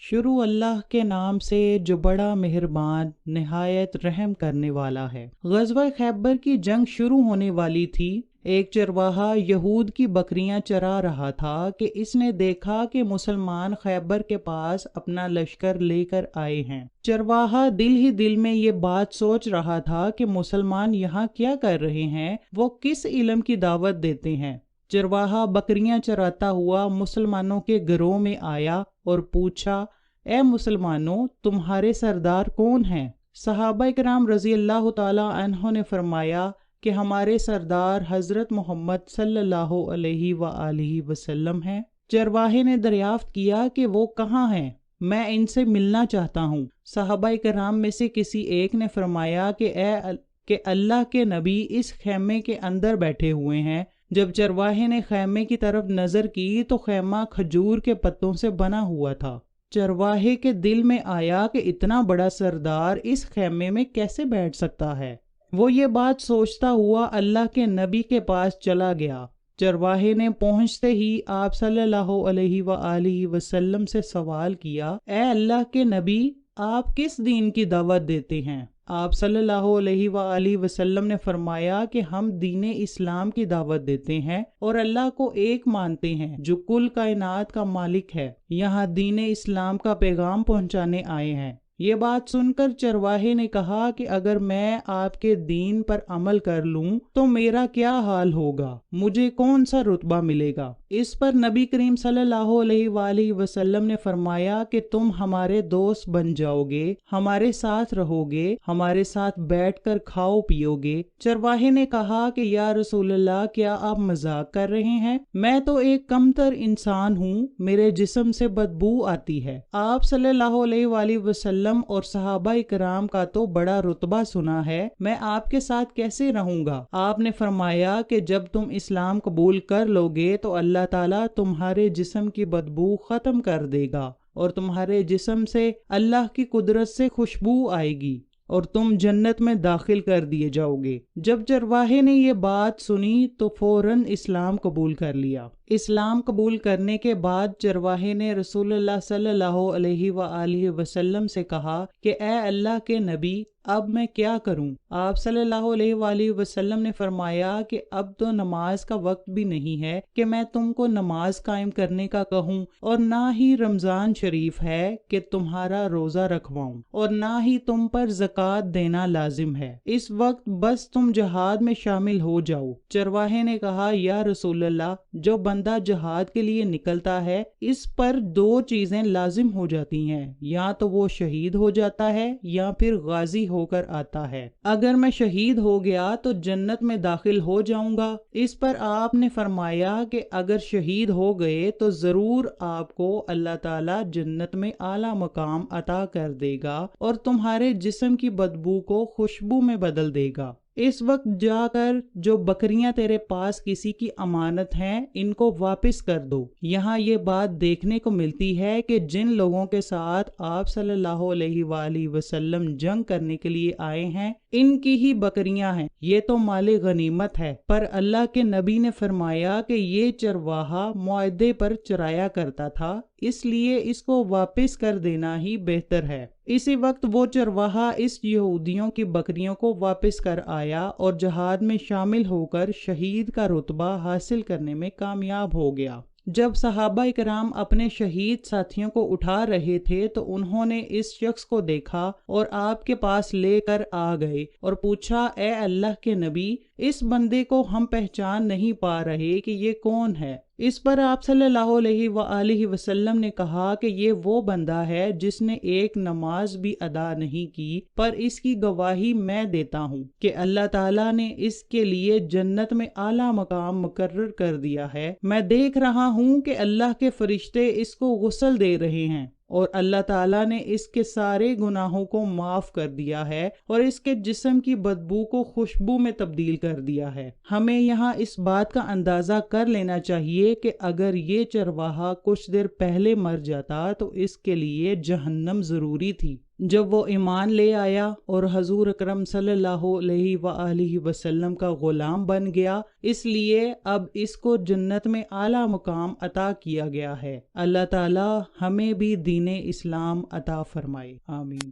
شروع اللہ کے نام سے جو بڑا مہربان نہایت رحم کرنے والا ہے۔ غزوہ خیبر کی جنگ شروع ہونے والی تھی۔ ایک چرواہا یہود کی بکریاں چرا رہا تھا کہ اس نے دیکھا کہ مسلمان خیبر کے پاس اپنا لشکر لے کر آئے ہیں۔ چرواہا دل ہی دل میں یہ بات سوچ رہا تھا کہ مسلمان یہاں کیا کر رہے ہیں، وہ کس علم کی دعوت دیتے ہیں۔ چرواہا بکریاں چراتا ہوا مسلمانوں کے گروہ میں آیا اور پوچھا، اے مسلمانوں، تمہارے سردار کون ہیں؟ صحابہ کرام رضی اللہ تعالی عنہ نے فرمایا کہ ہمارے سردار حضرت محمد صلی اللہ علیہ وآلہ وسلم ہیں۔ چرواہے نے دریافت کیا کہ وہ کہاں ہیں، میں ان سے ملنا چاہتا ہوں۔ صحابہ کرام میں سے کسی ایک نے فرمایا کہ اللہ کے نبی اس خیمے کے اندر بیٹھے ہوئے ہیں۔ جب چرواہے نے خیمے کی طرف نظر کی تو خیمہ کھجور کے پتوں سے بنا ہوا تھا۔ چرواہے کے دل میں آیا کہ اتنا بڑا سردار اس خیمے میں کیسے بیٹھ سکتا ہے۔ وہ یہ بات سوچتا ہوا اللہ کے نبی کے پاس چلا گیا۔ چرواہے نے پہنچتے ہی آپ صلی اللہ علیہ وآلہ وسلم سے سوال کیا، اے اللہ کے نبی، آپ کس دین کی دعوت دیتے ہیں؟ آپ صلی اللہ علیہ وآلہ وسلم نے فرمایا کہ ہم دین اسلام کی دعوت دیتے ہیں اور اللہ کو ایک مانتے ہیں جو کل کائنات کا مالک ہے، یہاں دین اسلام کا پیغام پہنچانے آئے ہیں۔ یہ بات سن کر چرواہے نے کہا کہ اگر میں آپ کے دین پر عمل کر لوں تو میرا کیا حال ہوگا، مجھے کون سا رتبہ ملے گا؟ اس پر نبی کریم صلی اللہ علیہ وآلہ وسلم نے فرمایا کہ تم ہمارے دوست بن جاؤ گے، ہمارے ساتھ رہو گے، ہمارے ساتھ بیٹھ کر کھاؤ پیو گے۔ چرواہے نے کہا کہ یا رسول اللہ، کیا آپ مذاق کر رہے ہیں؟ میں تو ایک کمتر انسان ہوں، میرے جسم سے بدبو آتی ہے۔ آپ صلی اللہ علیہ وآلہ وسلم اور صحابہ کرام کا تو بڑا رتبہ سنا ہے، میں آپ کے ساتھ کیسے رہوں گا؟ آپ نے فرمایا کہ جب تم اسلام قبول کر لو گے تو اللہ تعالیٰ تمہارے جسم کی بدبو ختم کر دے گا اور تمہارے جسم سے اللہ کی قدرت سے خوشبو آئے گی اور تم جنت میں داخل کر دیے جاؤ گے۔ جب چرواہے نے یہ بات سنی تو فوراً اسلام قبول کر لیا۔ اسلام قبول کرنے کے بعد چرواہے نے رسول اللہ صلی اللہ علیہ وآلہ وسلم سے کہا کہ اے اللہ کے نبی، اب میں کیا کروں؟ آپ صلی اللہ علیہ وآلہ وسلم نے فرمایا کہ اب تو نماز کا وقت بھی نہیں ہے کہ میں تم کو نماز قائم کرنے کا کہوں، اور نہ ہی رمضان شریف ہے کہ تمہارا روزہ رکھواؤں، اور نہ ہی تم پر زکوٰۃ دینا لازم ہے۔ اس وقت بس تم جہاد میں شامل ہو جاؤ۔ چرواہے نے کہا، یا رسول اللہ، جو بندہ جہاد کے لیے نکلتا ہے اس پر دو چیزیں لازم ہو جاتی ہیں، یا تو وہ شہید ہو جاتا ہے یا پھر غازی ہو کر آتا ہے۔ اگر میں شہید ہو گیا تو جنت میں داخل ہو جاؤں گا۔ اس پر آپ نے فرمایا کہ اگر شہید ہو گئے تو ضرور آپ کو اللہ تعالیٰ جنت میں اعلیٰ مقام عطا کر دے گا اور تمہارے جسم کی بدبو کو خوشبو میں بدل دے گا۔ اس وقت جا کر جو بکریاں تیرے پاس کسی کی امانت ہیں ان کو واپس کر دو۔ یہاں یہ بات دیکھنے کو ملتی ہے کہ جن لوگوں کے ساتھ آپ صلی اللہ علیہ وآلہ وسلم جنگ کرنے کے لیے آئے ہیں ان کی ہی بکریاں ہیں، یہ تو مال غنیمت ہے، پر اللہ کے نبی نے فرمایا کہ یہ چرواہا معاہدے پر چرایا کرتا تھا، اس لیے اس کو واپس کر دینا ہی بہتر ہے۔ اسی وقت وہ چرواہا اس یہودیوں کی بکریوں کو واپس کر آیا اور جہاد میں شامل ہو کر شہید کا رتبہ حاصل کرنے میں کامیاب ہو گیا۔ جب صحابہ کرام اپنے شہید ساتھیوں کو اٹھا رہے تھے تو انہوں نے اس شخص کو دیکھا اور آپ کے پاس لے کر آ گئے اور پوچھا، اے اللہ کے نبی، اس بندے کو ہم پہچان نہیں پا رہے کہ یہ کون ہے۔ اس پر آپ صلی اللہ علیہ وآلہ وسلم نے کہا کہ یہ وہ بندہ ہے جس نے ایک نماز بھی ادا نہیں کی، پر اس کی گواہی میں دیتا ہوں کہ اللہ تعالیٰ نے اس کے لیے جنت میں اعلیٰ مقام مقرر کر دیا ہے۔ میں دیکھ رہا ہوں کہ اللہ کے فرشتے اس کو غسل دے رہے ہیں اور اللہ تعالیٰ نے اس کے سارے گناہوں کو معاف کر دیا ہے اور اس کے جسم کی بدبو کو خوشبو میں تبدیل کر دیا ہے۔ ہمیں یہاں اس بات کا اندازہ کر لینا چاہیے کہ اگر یہ چرواہا کچھ دیر پہلے مر جاتا تو اس کے لیے جہنم ضروری تھی۔ جب وہ ایمان لے آیا اور حضور اکرم صلی اللہ علیہ وآلہ وسلم کا غلام بن گیا، اس لیے اب اس کو جنت میں اعلیٰ مقام عطا کیا گیا ہے۔ اللہ تعالی ہمیں بھی دین اسلام عطا فرمائے، آمین۔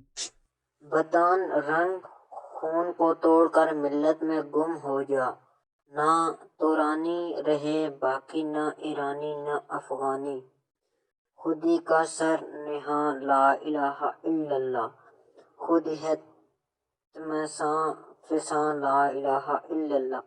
بدان رنگ خون کو توڑ کر ملت میں گم ہو جا، نہ تورانی رہے باقی، نہ ایرانی نہ افغانی، خودی کا سر نہاں لا الہ الا اللہ، خود ہے تمساں فساں لا الہ الا اللہ۔